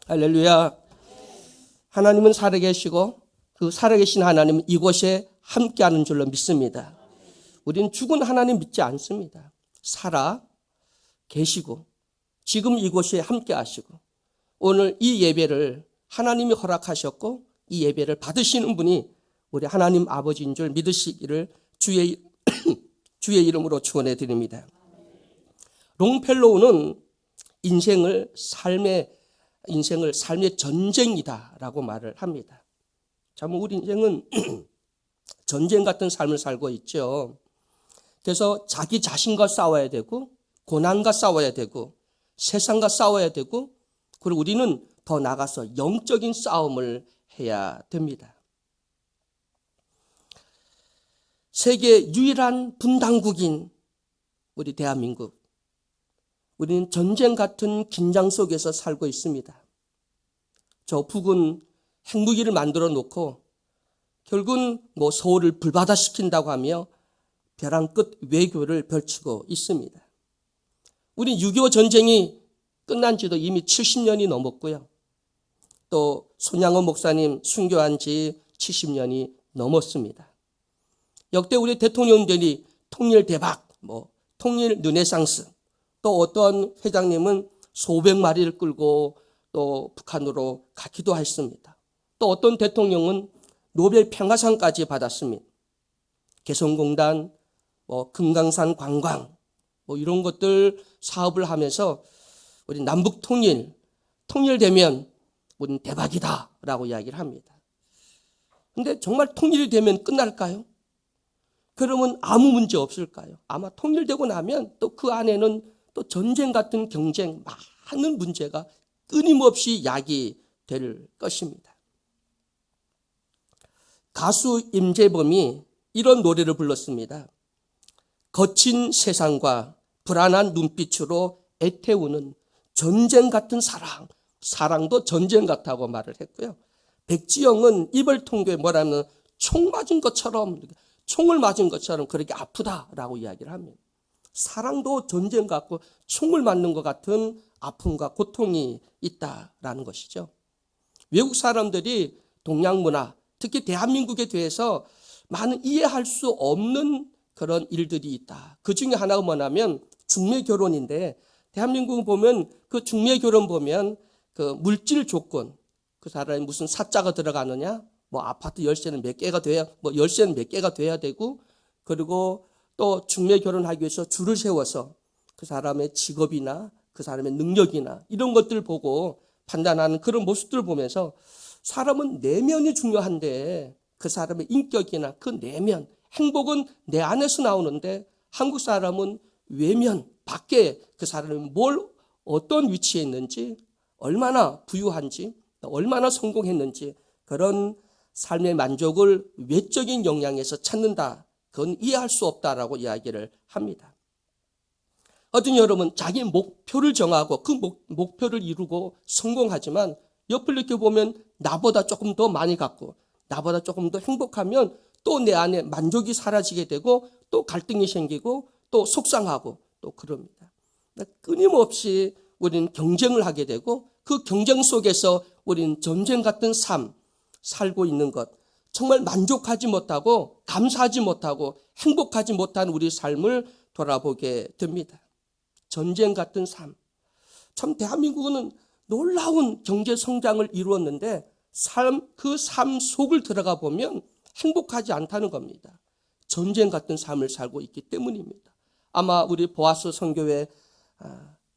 할렐루야. 하나님은 살아계시고 그 살아계신 하나님은 이곳에 함께하는 줄로 믿습니다. 우리는 죽은 하나님 믿지 않습니다. 살아 계시고 지금 이곳에 함께하시고 오늘 이 예배를 하나님이 허락하셨고 이 예배를 받으시는 분이 우리 하나님 아버지인 줄 믿으시기를 주의 이름으로 축원해 드립니다. 롱펠로우는 인생을 삶의 전쟁이다라고 말을 합니다. 참 우리 인생은 전쟁 같은 삶을 살고 있죠. 그래서 자기 자신과 싸워야 되고 고난과 싸워야 되고 세상과 싸워야 되고 그리고 우리는 더 나가서 영적인 싸움을 해야 됩니다. 세계 유일한 분단국인 우리 대한민국. 우리는 전쟁 같은 긴장 속에서 살고 있습니다. 저 북은 핵무기를 만들어 놓고 결국은 서울을 불바다시킨다고 하며 벼랑 끝 외교를 펼치고 있습니다. 우리 6.25 전쟁이 끝난 지도 이미 70년이 넘었고요. 또 손양원 목사님 순교한 지 70년이 넘었습니다. 역대 우리 대통령들이 통일 대박, 통일 르네상스, 또 어떤 회장님은 수백 마리를 끌고 또 북한으로 가기도 했습니다. 또 어떤 대통령은 노벨 평화상까지 받았습니다. 개성공단, 금강산 관광, 이런 것들 사업을 하면서 우리 남북 통일되면 우리는 대박이다라고 이야기를 합니다. 근데 정말 통일이 되면 끝날까요? 그러면 아무 문제 없을까요? 아마 통일되고 나면 또 그 안에는 또 전쟁 같은 경쟁, 많은 문제가 끊임없이 야기될 것입니다. 가수 임재범이 이런 노래를 불렀습니다. 거친 세상과 불안한 눈빛으로 애태우는 전쟁 같은 사랑도 전쟁 같다고 말을 했고요. 백지영은 이별 통교에 뭐라면 총을 맞은 것처럼 그렇게 아프다라고 이야기를 합니다. 사랑도 전쟁 같고 총을 맞는 것 같은 아픔과 고통이 있다라는 것이죠. 외국 사람들이 동양 문화, 특히 대한민국에 대해서 많은 이해할 수 없는 그런 일들이 있다. 그 중에 하나가 뭐냐면 중매 결혼인데 대한민국 보면 그 중매 결혼 보면 그 물질 조건, 그 사람이 무슨 사자가 들어가느냐, 아파트 열쇠는 몇 개가 돼야, 열쇠는 몇 개가 돼야 되고, 그리고 또 중매 결혼하기 위해서 줄을 세워서 그 사람의 직업이나 그 사람의 능력이나 이런 것들을 보고 판단하는 그런 모습들을 보면서 사람은 내면이 중요한데 그 사람의 인격이나 그 내면, 행복은 내 안에서 나오는데 한국 사람은 외면, 밖에 그 사람이 어떤 위치에 있는지, 얼마나 부유한지, 얼마나 성공했는지 그런 삶의 만족을 외적인 영향에서 찾는다. 그건 이해할 수 없다라고 이야기를 합니다. 어떤 여러분 자기 목표를 정하고 그 목표를 이루고 성공하지만 옆을 이렇게 보면 나보다 조금 더 많이 갖고 나보다 조금 더 행복하면 또 내 안에 만족이 사라지게 되고 또 갈등이 생기고 또 속상하고 또 그럽니다. 끊임없이 우리는 경쟁을 하게 되고 그 경쟁 속에서 우리는 전쟁 같은 삶 살고 있는 것, 정말 만족하지 못하고 감사하지 못하고 행복하지 못한 우리 삶을 돌아보게 됩니다. 전쟁 같은 삶. 참 대한민국은 놀라운 경제 성장을 이루었는데 그 삶 속을 들어가 보면 행복하지 않다는 겁니다. 전쟁 같은 삶을 살고 있기 때문입니다. 아마 우리 보아스 선교회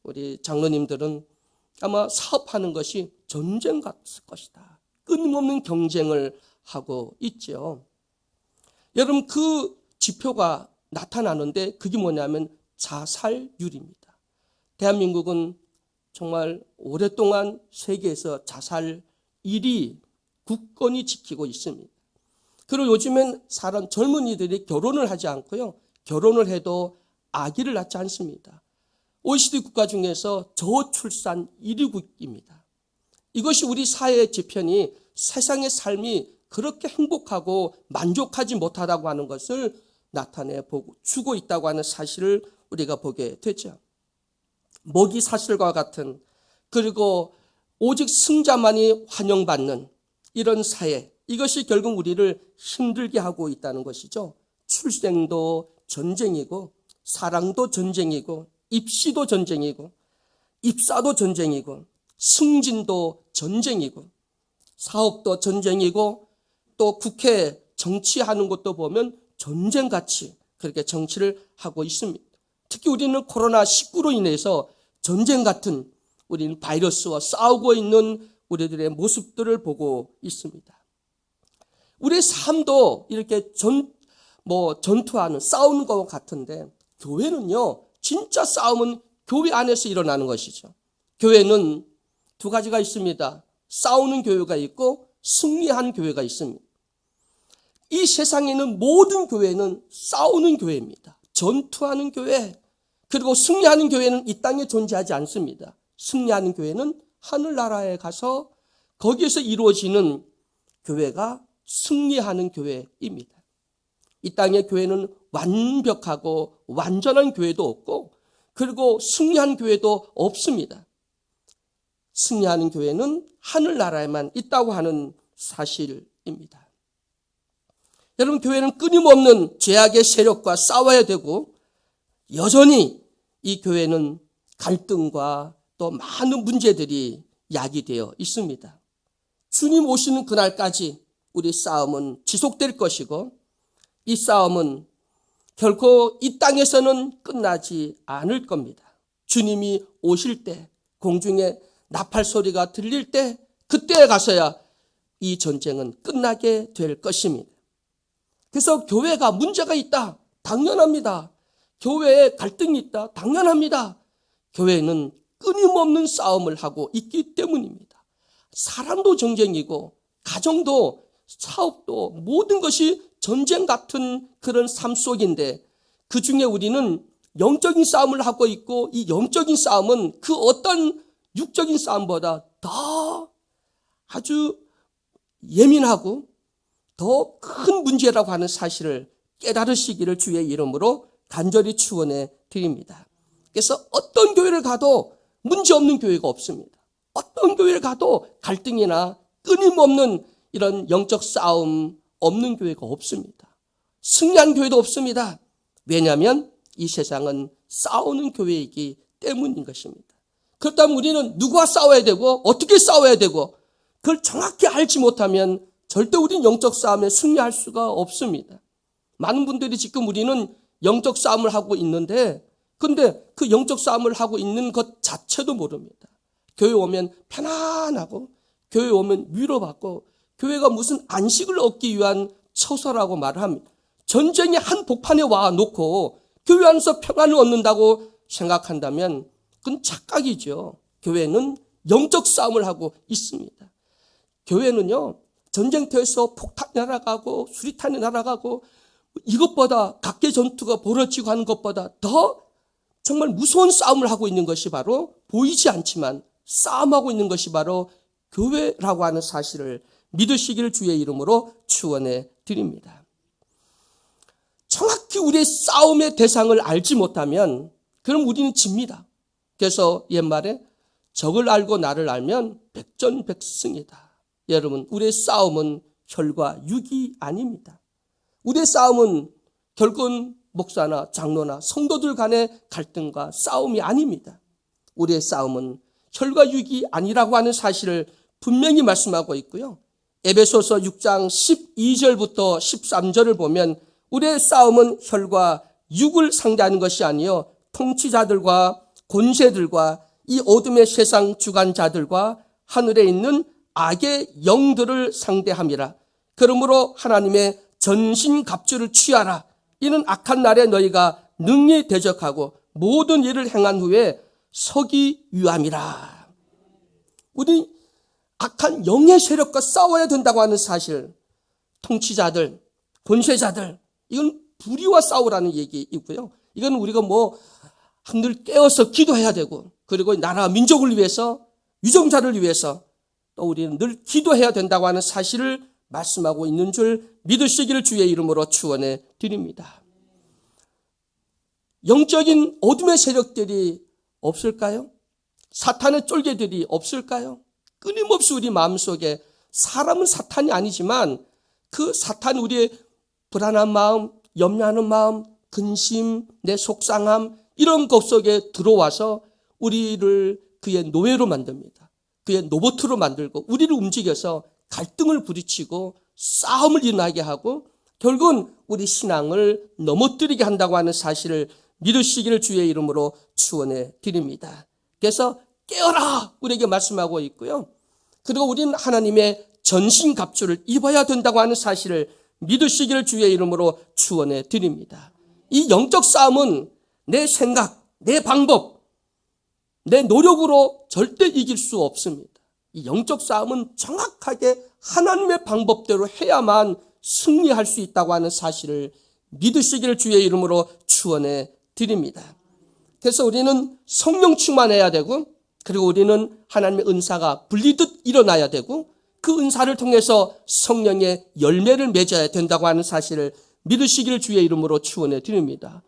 우리 장로님들은 아마 사업하는 것이 전쟁 같을 것이다. 끊임없는 경쟁을 하고 있죠. 여러분 그 지표가 나타나는데 그게 뭐냐면 자살률입니다. 대한민국은 정말 오랫동안 세계에서 자살 1위 국권이 지키고 있습니다. 그리고 요즘엔 젊은이들이 결혼을 하지 않고요. 결혼을 해도 아기를 낳지 않습니다. OECD 국가 중에서 저출산 1위국입니다. 이것이 우리 사회의 지편이 세상의 삶이 그렇게 행복하고 만족하지 못하다고 하는 것을 나타내 주고 있다고 하는 사실을 우리가 보게 되죠. 먹이 사슬과 같은 그리고 오직 승자만이 환영받는 이런 사회, 이것이 결국 우리를 힘들게 하고 있다는 것이죠. 출생도 전쟁이고, 사랑도 전쟁이고, 입시도 전쟁이고, 입사도 전쟁이고, 승진도 전쟁이고, 사업도 전쟁이고, 또 국회 정치하는 것도 보면 전쟁같이 그렇게 정치를 하고 있습니다. 특히 우리는 코로나19로 인해서 전쟁 같은 우리는 바이러스와 싸우고 있는 우리들의 모습들을 보고 있습니다. 우리의 삶도 이렇게 전투하는, 싸우는 것 같은데, 교회는요, 진짜 싸움은 교회 안에서 일어나는 것이죠. 교회는 두 가지가 있습니다. 싸우는 교회가 있고 승리한 교회가 있습니다. 이 세상에 있는 모든 교회는 싸우는 교회입니다. 전투하는 교회, 그리고 승리하는 교회는 이 땅에 존재하지 않습니다. 승리하는 교회는 하늘나라에 가서 거기에서 이루어지는 교회가 승리하는 교회입니다. 이 땅의 교회는 완벽하고 완전한 교회도 없고, 그리고 승리한 교회도 없습니다. 승리하는 교회는 하늘나라에만 있다고 하는 사실입니다. 여러분, 교회는 끊임없는 죄악의 세력과 싸워야 되고, 여전히 이 교회는 갈등과 또 많은 문제들이 야기되어 있습니다. 주님 오시는 그날까지 우리 싸움은 지속될 것이고, 이 싸움은 결코 이 땅에서는 끝나지 않을 겁니다. 주님이 오실 때, 공중에 나팔 소리가 들릴 때, 그때에 가서야 이 전쟁은 끝나게 될 것입니다. 그래서 교회가 문제가 있다, 당연합니다. 교회에 갈등이 있다, 당연합니다. 교회는 끊임없는 싸움을 하고 있기 때문입니다. 사람도 전쟁이고, 가정도, 사업도, 모든 것이 전쟁 같은 그런 삶 속인데, 그 중에 우리는 영적인 싸움을 하고 있고, 이 영적인 싸움은 그 어떤 육적인 싸움보다 더 아주 예민하고 더 큰 문제라고 하는 사실을 깨달으시기를 주의 이름으로 간절히 축원해 드립니다. 그래서 어떤 교회를 가도 문제없는 교회가 없습니다. 어떤 교회를 가도 갈등이나 끊임없는 이런 영적 싸움 없는 교회가 없습니다. 승리한 교회도 없습니다. 왜냐하면 이 세상은 싸우는 교회이기 때문인 것입니다. 그렇다면 우리는 누구와 싸워야 되고 어떻게 싸워야 되고 그걸 정확히 알지 못하면 절대 우리는 영적 싸움에 승리할 수가 없습니다. 많은 분들이 지금 우리는 영적 싸움을 하고 있는데, 근데 그 영적 싸움을 하고 있는 것 자체도 모릅니다. 교회 오면 편안하고, 교회 오면 위로받고, 교회가 무슨 안식을 얻기 위한 처소라고 말을 합니다. 전쟁의 한 복판에 와 놓고 교회 안에서 평안을 얻는다고 생각한다면 그건 착각이죠. 교회는 영적 싸움을 하고 있습니다. 교회는요, 전쟁터에서 폭탄이 날아가고 수리탄이 날아가고 이것보다 각계 전투가 벌어지고 하는 것보다 더 정말 무서운 싸움을 하고 있는 것이 바로, 보이지 않지만 싸움하고 있는 것이 바로 교회라고 하는 사실을 믿으시기를 주의 이름으로 축원해 드립니다. 정확히 우리의 싸움의 대상을 알지 못하면 그럼 우리는 집니다. 그래서 옛말에 적을 알고 나를 알면 백전백승이다. 여러분, 우리의 싸움은 혈과 육이 아닙니다. 우리의 싸움은 결국은 목사나 장로나 성도들 간의 갈등과 싸움이 아닙니다. 우리의 싸움은 혈과 육이 아니라고 하는 사실을 분명히 말씀하고 있고요. 에베소서 6장 12절부터 13절을 보면 우리의 싸움은 혈과 육을 상대하는 것이 아니요 통치자들과 권세들과 이 어둠의 세상 주관자들과 하늘에 있는 악의 영들을 상대함이라. 그러므로 하나님의 전신갑주를 취하라. 이는 악한 날에 너희가 능히 대적하고 모든 일을 행한 후에 서기 위함이라. 우리 악한 영의 세력과 싸워야 된다고 하는 사실, 통치자들, 권세자들, 이건 불의와 싸우라는 얘기이고요. 이건 우리가 늘 깨어서 기도해야 되고, 그리고 나라 민족을 위해서, 위정자를 위해서 또 우리는 늘 기도해야 된다고 하는 사실을 말씀하고 있는 줄 믿으시기를 주의 이름으로 축원해 드립니다. 영적인 어둠의 세력들이 없을까요? 사탄의 쫄개들이 없을까요? 끊임없이 우리 마음속에, 사람은 사탄이 아니지만 그 사탄, 우리의 불안한 마음, 염려하는 마음, 근심, 내 속상함, 이런 것 속에 들어와서 우리를 그의 노예로 만듭니다. 그의 로봇으로 만들고 우리를 움직여서 갈등을 부딪히고 싸움을 일어나게 하고 결국은 우리 신앙을 넘어뜨리게 한다고 하는 사실을 믿으시기를 주의 이름으로 축원해 드립니다. 그래서 깨어라 우리에게 말씀하고 있고요. 그리고 우리는 하나님의 전신갑주를 입어야 된다고 하는 사실을 믿으시기를 주의 이름으로 축원해 드립니다. 이 영적 싸움은 내 생각, 내 방법, 내 노력으로 절대 이길 수 없습니다. 이 영적 싸움은 정확하게 하나님의 방법대로 해야만 승리할 수 있다고 하는 사실을 믿으시기를 주의 이름으로 축원해 드립니다. 그래서 우리는 성령 충만해야 되고, 그리고 우리는 하나님의 은사가 불리듯 일어나야 되고, 그 은사를 통해서 성령의 열매를 맺어야 된다고 하는 사실을 믿으시기를 주의 이름으로 축원해 드립니다.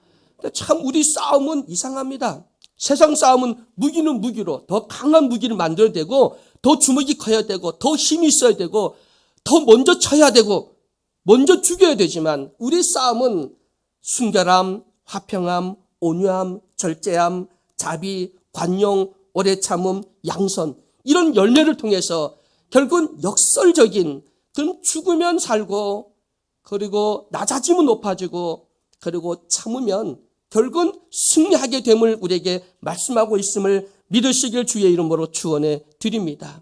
참 우리 싸움은 이상합니다. 세상 싸움은 무기는 무기로 더 강한 무기를 만들어야 되고, 더 주먹이 커야 되고, 더 힘이 있어야 되고, 더 먼저 쳐야 되고, 먼저 죽여야 되지만 우리 싸움은 순결함, 화평함, 온유함, 절제함, 자비, 관용, 오래 참음, 양선, 이런 열매를 통해서 결국은 역설적인, 그럼 죽으면 살고, 그리고 낮아지면 높아지고, 그리고 참으면 결국은 승리하게 됨을 우리에게 말씀하고 있음을 믿으시길 주의 이름으로 축원해 드립니다.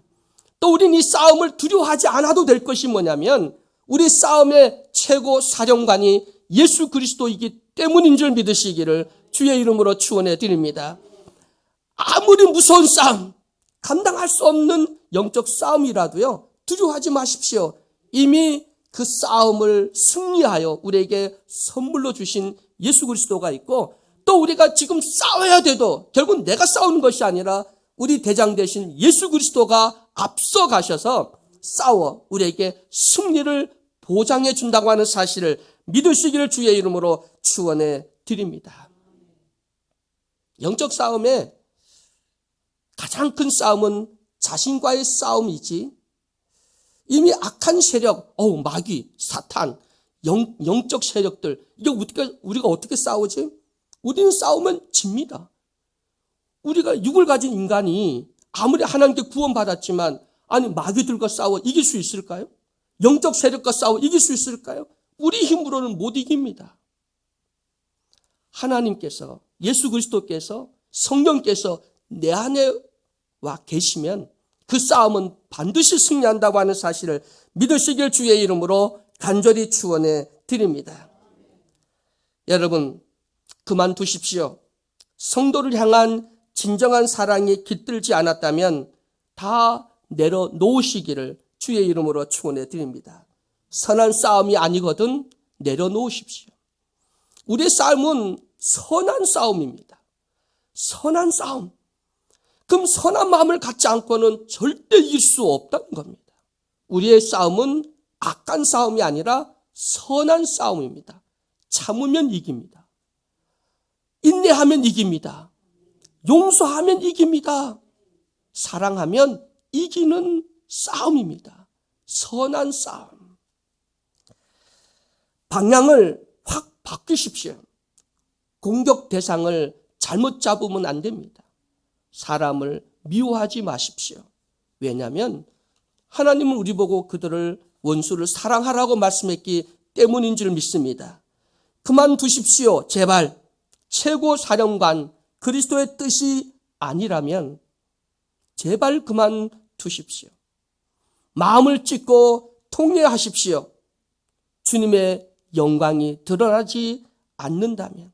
또 우리는 이 싸움을 두려워하지 않아도 될 것이 뭐냐면, 우리 싸움의 최고 사령관이 예수 그리스도이기 때문인 줄 믿으시기를 주의 이름으로 축원해 드립니다. 아무리 무서운 싸움, 감당할 수 없는 영적 싸움이라도요, 두려워하지 마십시오. 이미 그 싸움을 승리하여 우리에게 선물로 주신 예수 그리스도가 있고, 또 우리가 지금 싸워야 돼도 결국 내가 싸우는 것이 아니라 우리 대장 되신 예수 그리스도가 앞서 가셔서 싸워 우리에게 승리를 보장해 준다고 하는 사실을 믿으시기를 주의 이름으로 축원해 드립니다. 영적 싸움의 가장 큰 싸움은 자신과의 싸움이지, 이미 악한 세력, 마귀, 사탄, 영적 세력들, 이게 우리가 어떻게 싸우지? 우리는 싸우면 집니다. 우리가 육을 가진 인간이 아무리 하나님께 구원받았지만, 아니 마귀들과 싸워 이길 수 있을까요? 영적 세력과 싸워 이길 수 있을까요? 우리 힘으로는 못 이깁니다. 하나님께서, 예수 그리스도께서, 성령께서 내 안에 와 계시면 그 싸움은 반드시 승리한다고 하는 사실을 믿으시길 주의 이름으로 간절히 축원해 드립니다. 여러분, 그만두십시오. 성도를 향한 진정한 사랑이 깃들지 않았다면 다 내려놓으시기를 주의 이름으로 축원해 드립니다. 선한 싸움이 아니거든 내려놓으십시오. 우리의 싸움은 선한 싸움입니다. 선한 싸움. 그럼 선한 마음을 갖지 않고는 절대 이길 수 없다는 겁니다. 우리의 싸움은 악한 싸움이 아니라 선한 싸움입니다. 참으면 이깁니다. 인내하면 이깁니다. 용서하면 이깁니다. 사랑하면 이기는 싸움입니다. 선한 싸움. 방향을 확 바꾸십시오. 공격 대상을 잘못 잡으면 안 됩니다. 사람을 미워하지 마십시오. 왜냐하면 하나님은 우리 보고 그들을 원수를 사랑하라고 말씀했기 때문인 줄 믿습니다. 그만두십시오. 제발. 최고 사령관 그리스도의 뜻이 아니라면 제발 그만두십시오. 마음을 찢고 통회하십시오. 주님의 영광이 드러나지 않는다면,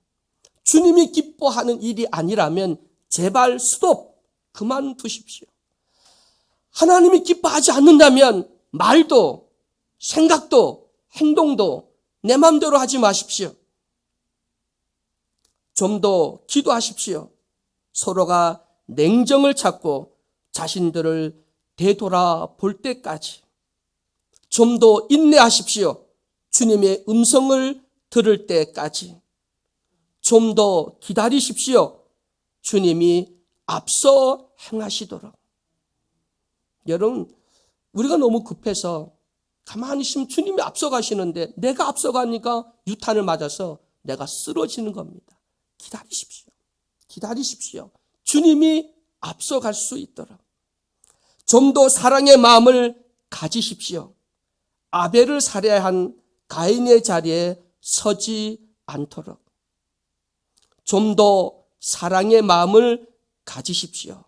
주님이 기뻐하는 일이 아니라면 제발 스톱, 그만두십시오. 하나님이 기뻐하지 않는다면 말도, 생각도, 행동도 내 마음대로 하지 마십시오. 좀 더 기도하십시오. 서로가 냉정을 찾고 자신들을 되돌아볼 때까지 좀 더 인내하십시오. 주님의 음성을 들을 때까지 좀 더 기다리십시오. 주님이 앞서 행하시도록. 여러분, 우리가 너무 급해서 가만히 있으면 주님이 앞서가시는데 내가 앞서가니까 유탄을 맞아서 내가 쓰러지는 겁니다. 기다리십시오. 기다리십시오. 주님이 앞서갈 수 있도록 좀 더 사랑의 마음을 가지십시오. 아벨을 살해한 가인의 자리에 서지 않도록 좀 더 사랑의 마음을 가지십시오.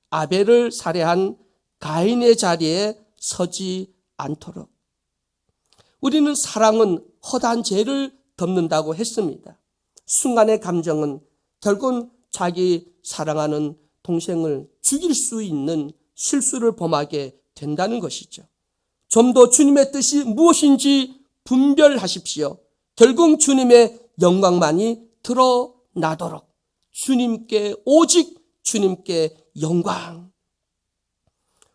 아벨을 살해한 가인의 자리에 서지 않도록. 우리는 사랑은 허다한 죄를 덮는다고 했습니다. 순간의 감정은 결국은 자기 사랑하는 동생을 죽일 수 있는 실수를 범하게 된다는 것이죠. 좀 더 주님의 뜻이 무엇인지 분별하십시오. 결국 주님의 영광만이 드러나도록 주님께, 오직 주님께 영광.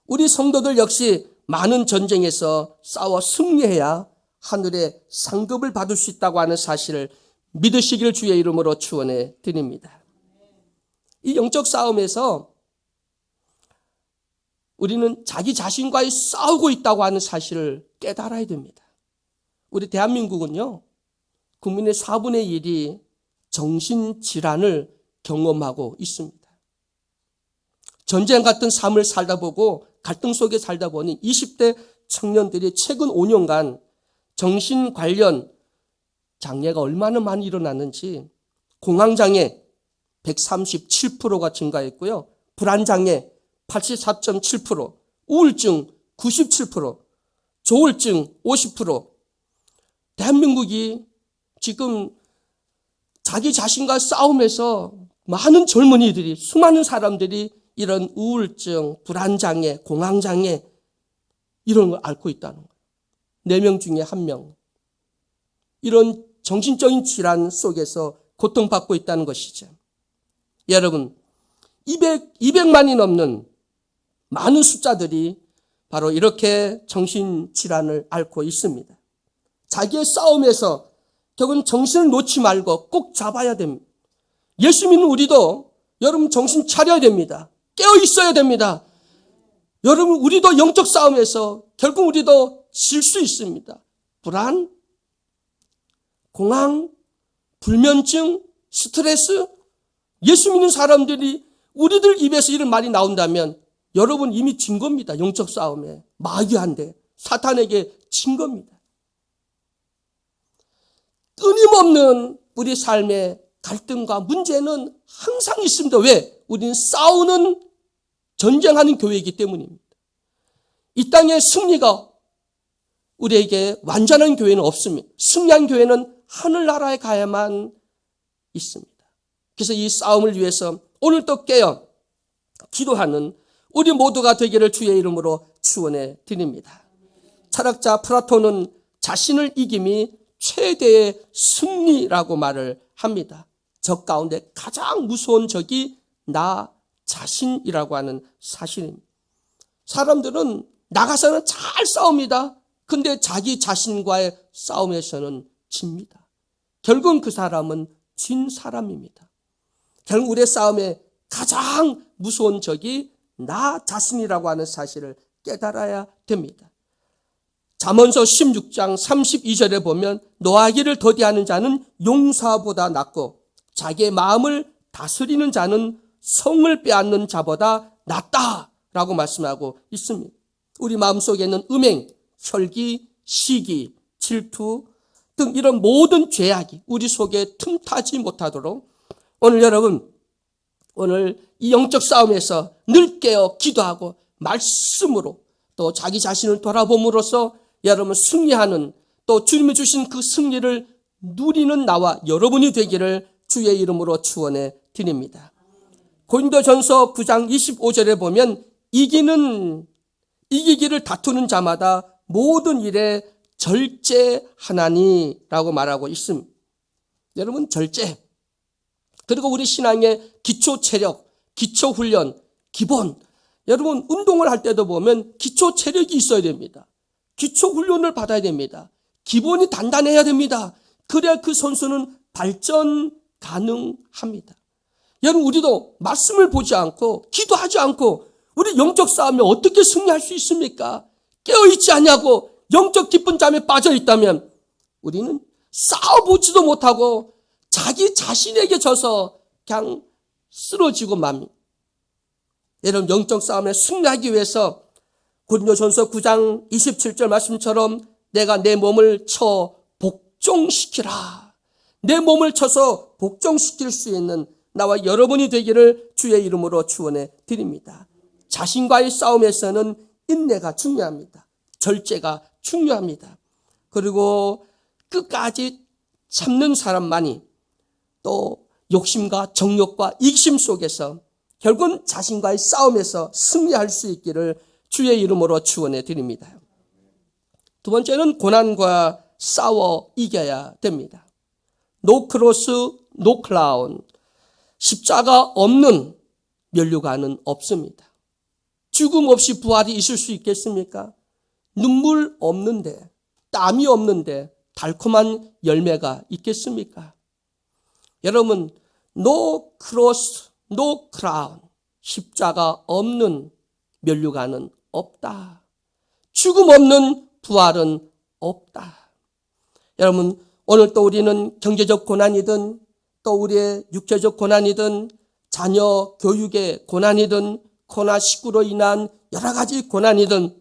우리 성도들 역시 많은 전쟁에서 싸워 승리해야 하늘의 상급을 받을 수 있다고 하는 사실을 믿으시길 주의 이름으로 축원해 드립니다. 이 영적 싸움에서 우리는 자기 자신과의 싸우고 있다고 하는 사실을 깨달아야 됩니다. 우리 대한민국은요, 국민의 4분의 1이 정신질환을 경험하고 있습니다. 전쟁 같은 삶을 살다 보고 갈등 속에 살다 보니 20대 청년들이 최근 5년간 정신 관련 장애가 얼마나 많이 일어났는지, 공황장애 137%가 증가했고요. 불안장애 84.7%, 우울증 97%, 조울증 50%. 대한민국이 지금 자기 자신과 싸움에서 많은 젊은이들이, 수많은 사람들이 이런 우울증, 불안장애, 공황장애 이런 걸 앓고 있다는 거예요. 4명 중에 1명. 이런 정신적인 질환 속에서 고통받고 있다는 것이죠. 여러분, 200만이 넘는 많은 숫자들이 바로 이렇게 정신질환을 앓고 있습니다. 자기의 싸움에서 결국은 정신을 놓지 말고 꼭 잡아야 됩니다. 예수 믿는 우리도 여러분 정신 차려야 됩니다. 깨어 있어야 됩니다. 여러분, 우리도 영적 싸움에서 결국 우리도 질 수 있습니다. 불안, 공황, 불면증, 스트레스. 예수 믿는 사람들이 우리들 입에서 이런 말이 나온다면 여러분 이미 진 겁니다. 영적 싸움에. 마귀한테, 사탄에게 진 겁니다. 끊임없는 우리 삶의 갈등과 문제는 항상 있습니다. 왜? 우리는 싸우는, 전쟁하는 교회이기 때문입니다. 이 땅의 승리가 우리에게 완전한 교회는 없습니다. 승리한 교회는 하늘나라에 가야만 있습니다. 그래서 이 싸움을 위해서 오늘 또 깨어 기도하는 우리 모두가 되기를 주의 이름으로 축원해 드립니다. 철학자 플라톤은 자신을 이김이 최대의 승리라고 말을 합니다. 적 가운데 가장 무서운 적이 나 자신이라고 하는 사실입니다. 사람들은 나가서는 잘 싸웁니다. 근데 자기 자신과의 싸움에서는 집니다. 결국은 그 사람은 진 사람입니다. 결국 우리의 싸움에 가장 무서운 적이 나 자신이라고 하는 사실을 깨달아야 됩니다. 잠언서 16장 32절에 보면 노하기를 더디하는 자는 용사보다 낫고 자기의 마음을 다스리는 자는 성을 빼앗는 자보다 낫다라고 말씀하고 있습니다. 우리 마음속에는 음행, 혈기, 시기, 질투 등 이런 모든 죄악이 우리 속에 틈타지 못하도록 오늘 여러분, 오늘 이 영적 싸움에서 늘 깨어 기도하고 말씀으로 또 자기 자신을 돌아봄으로써 여러분 승리하는, 또 주님이 주신 그 승리를 누리는 나와 여러분이 되기를 주의 이름으로 축원해 드립니다. 고린도전서 9장 25절에 보면 이기기를 다투는 자마다 모든 일에 절제하나니라고 말하고 있습니다. 여러분, 절제. 그리고 우리 신앙의 기초 체력, 기초 훈련, 기본. 여러분, 운동을 할 때도 보면 기초 체력이 있어야 됩니다. 기초 훈련을 받아야 됩니다. 기본이 단단해야 됩니다. 그래야 그 선수는 발전 가능합니다. 여러분, 우리도 말씀을 보지 않고 기도하지 않고 우리 영적 싸움에 어떻게 승리할 수 있습니까? 깨어있지 않냐고 영적 깊은 잠에 빠져 있다면 우리는 싸워보지도 못하고 자기 자신에게 져서 그냥 쓰러지고 맙니다. 여러분, 영적 싸움에 승리하기 위해서 고린도전서 9장 27절 말씀처럼 내가 내 몸을 쳐 복종시키라. 내 몸을 쳐서 복종시킬 수 있는 나와 여러분이 되기를 주의 이름으로 축원해 드립니다. 자신과의 싸움에서는 인내가 중요합니다. 절제가 중요합니다. 그리고 끝까지 참는 사람만이 또 욕심과 정욕과 이기심 속에서 결국은 자신과의 싸움에서 승리할 수 있기를 주의 이름으로 축원해 드립니다. 두 번째는 고난과 싸워 이겨야 됩니다. No cross, no crown. 십자가 없는 면류관은 없습니다. 죽음 없이 부활이 있을 수 있겠습니까? 눈물 없는데, 땀이 없는데 달콤한 열매가 있겠습니까? 여러분, no cross, no crown. 십자가 없는 면류관은 없다. 죽음 없는 부활은 없다. 여러분, 오늘 또 우리는 경제적 고난이든 또 우리의 육체적 고난이든 자녀 교육의 고난이든 코로나19로 인한 여러 가지 고난이든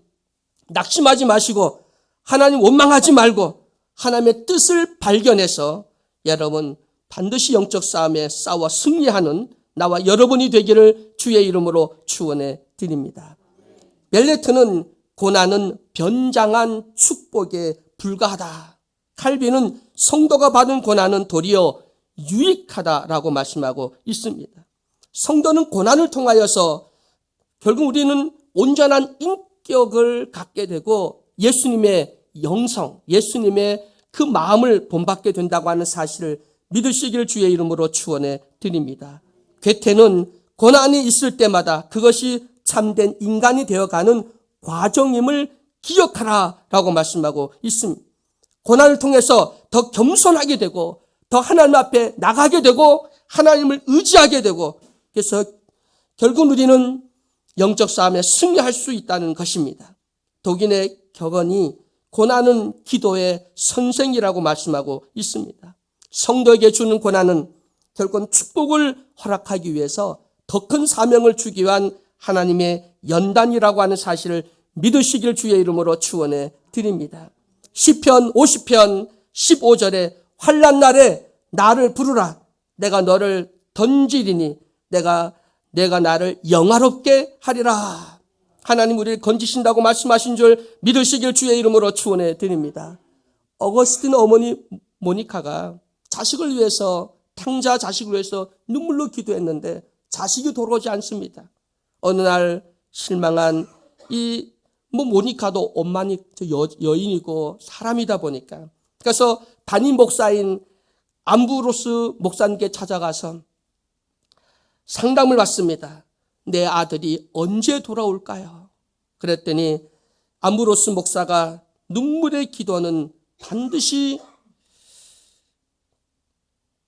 낙심하지 마시고 하나님 원망하지 말고 하나님의 뜻을 발견해서 여러분 반드시 영적 싸움에 싸워 승리하는 나와 여러분이 되기를 주의 이름으로 축원해 드립니다. 멜레트는 고난은 변장한 축복에 불과하다. 칼빈은 성도가 받은 고난은 도리어 유익하다라고 말씀하고 있습니다. 성도는 고난을 통하여서 결국 우리는 온전한 인격을 갖게 되고 예수님의 영성, 예수님의 그 마음을 본받게 된다고 하는 사실을 믿으시길 주의 이름으로 축원해 드립니다. 괴테는 고난이 있을 때마다 그것이 참된 인간이 되어가는 과정임을 기억하라라고 말씀하고 있습니다. 고난을 통해서 더 겸손하게 되고 더 하나님 앞에 나가게 되고 하나님을 의지하게 되고 그래서 결국 우리는 영적 싸움에 승리할 수 있다는 것입니다. 독일의 격언이 고난은 기도의 선생이라고 말씀하고 있습니다. 성도에게 주는 고난은 결국 축복을 허락하기 위해서 더 큰 사명을 주기 위한 하나님의 연단이라고 하는 사실을 믿으시길 주의 이름으로 축원해 드립니다. 시편 50편 15절에 환난 날에 나를 부르라. 내가 너를 던지리니 내가 나를 영화롭게 하리라. 하나님 우리를 건지신다고 말씀하신 줄 믿으시길 주의 이름으로 축원해 드립니다. 어거스틴 어머니 모니카가 자식을 위해서 탕자 자식을 위해서 눈물로 기도했는데 자식이 돌아오지 않습니다. 어느 날 실망한 이 모니카도 엄마니 여인이고 사람이다 보니까 그래서 담임 목사인 암브로스 목사님께 찾아가서 상담을 받습니다. 내 아들이 언제 돌아올까요? 그랬더니 암브로스 목사가 눈물의 기도는 반드시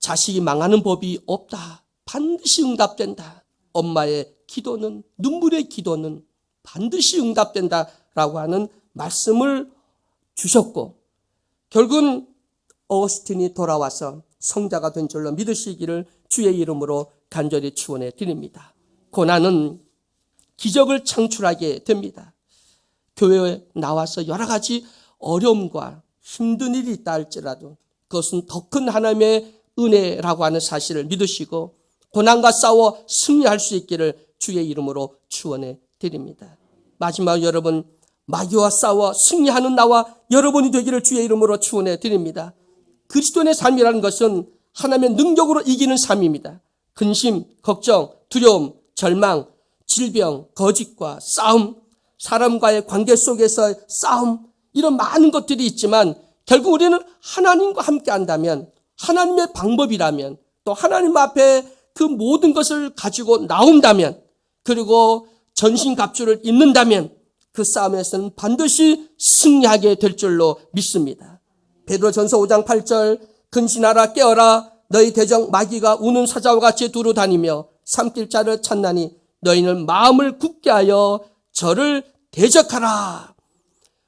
자식이 망하는 법이 없다. 반드시 응답된다. 엄마의 기도는 눈물의 기도는 반드시 응답된다라고 하는 말씀을 주셨고 결국은 어거스틴이 돌아와서 성자가 된 줄로 믿으시기를 주의 이름으로 간절히 축원해 드립니다. 고난은 기적을 창출하게 됩니다. 교회에 나와서 여러 가지 어려움과 힘든 일이 있다 할지라도 그것은 더 큰 하나님의 은혜라고 하는 사실을 믿으시고 고난과 싸워 승리할 수 있기를 주의 이름으로 축원해 드립니다. 마지막 여러분 마귀와 싸워 승리하는 나와 여러분이 되기를 주의 이름으로 축원해 드립니다. 그리스도인의 삶이라는 것은 하나님의 능력으로 이기는 삶입니다. 근심, 걱정, 두려움, 절망, 질병, 거짓과 싸움, 사람과의 관계 속에서 싸움 이런 많은 것들이 있지만 결국 우리는 하나님과 함께 한다면 하나님의 방법이라면 또 하나님 앞에 그 모든 것을 가지고 나온다면 그리고 전신갑주를 입는다면 그 싸움에서는 반드시 승리하게 될 줄로 믿습니다. 베드로전서 5장 8절 근신하라 깨어라 너희 대적 마귀가 우는 사자와 같이 두루 다니며 삼킬 자를 찾나니 너희는 마음을 굳게 하여 저를 대적하라.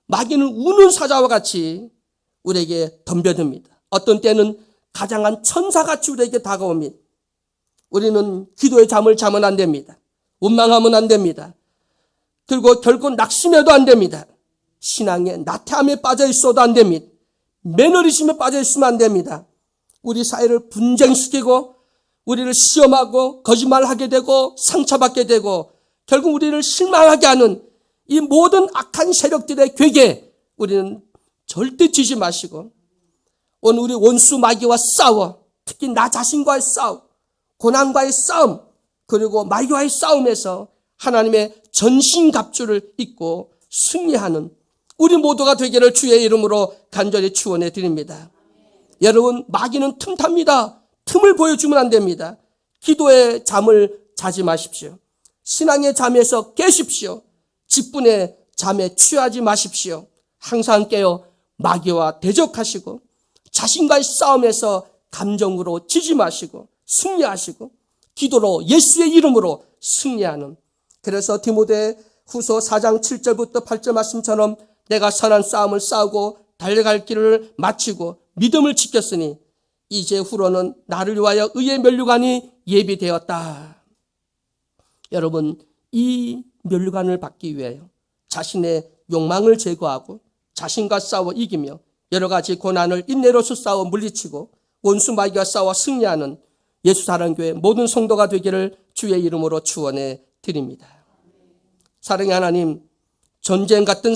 마귀는 우는 사자와 같이 우리에게 덤벼듭니다. 어떤 때는 가장한 천사같이 우리에게 다가옵니다. 우리는 기도의 잠을 자면 안 됩니다. 원망하면 안 됩니다. 그리고 결국 낙심해도 안 됩니다. 신앙의 나태함에 빠져 있어도 안 됩니다. 매너리즘에 빠져 있으면 안 됩니다. 우리 사회를 분쟁시키고 우리를 시험하고 거짓말하게 되고 상처받게 되고 결국 우리를 실망하게 하는 이 모든 악한 세력들의 괴계에 우리는 절대 지지 마시고 오늘 우리 원수 마귀와 싸워, 특히 나 자신과의 싸움, 고난과의 싸움, 그리고 마귀와의 싸움에서 하나님의 전신갑주를 입고 승리하는 우리 모두가 되기를 주의 이름으로 간절히 축원해 드립니다. 여러분, 마귀는 틈탑니다. 틈을 보여주면 안 됩니다. 기도의 잠을 자지 마십시오. 신앙의 잠에서 깨십시오. 직분의 잠에 취하지 마십시오. 항상 깨어 마귀와 대적하시고 자신과의 싸움에서 감정으로 지지 마시고 승리하시고 기도로 예수의 이름으로 승리하는, 그래서 디모데 후서 4장 7절부터 8절 말씀처럼 내가 선한 싸움을 싸우고 달려갈 길을 마치고 믿음을 지켰으니 이제 후로는 나를 위하여 의의 면류관이 예비되었다. 여러분, 이 면류관을 받기 위하여 자신의 욕망을 제거하고 자신과 싸워 이기며 여러 가지 고난을 인내로서 싸워 물리치고 원수 마귀와 싸워 승리하는 예수사랑교회 모든 성도가 되기를 주의 이름으로 축원해 드립니다. 사랑의 하나님, 전쟁 같은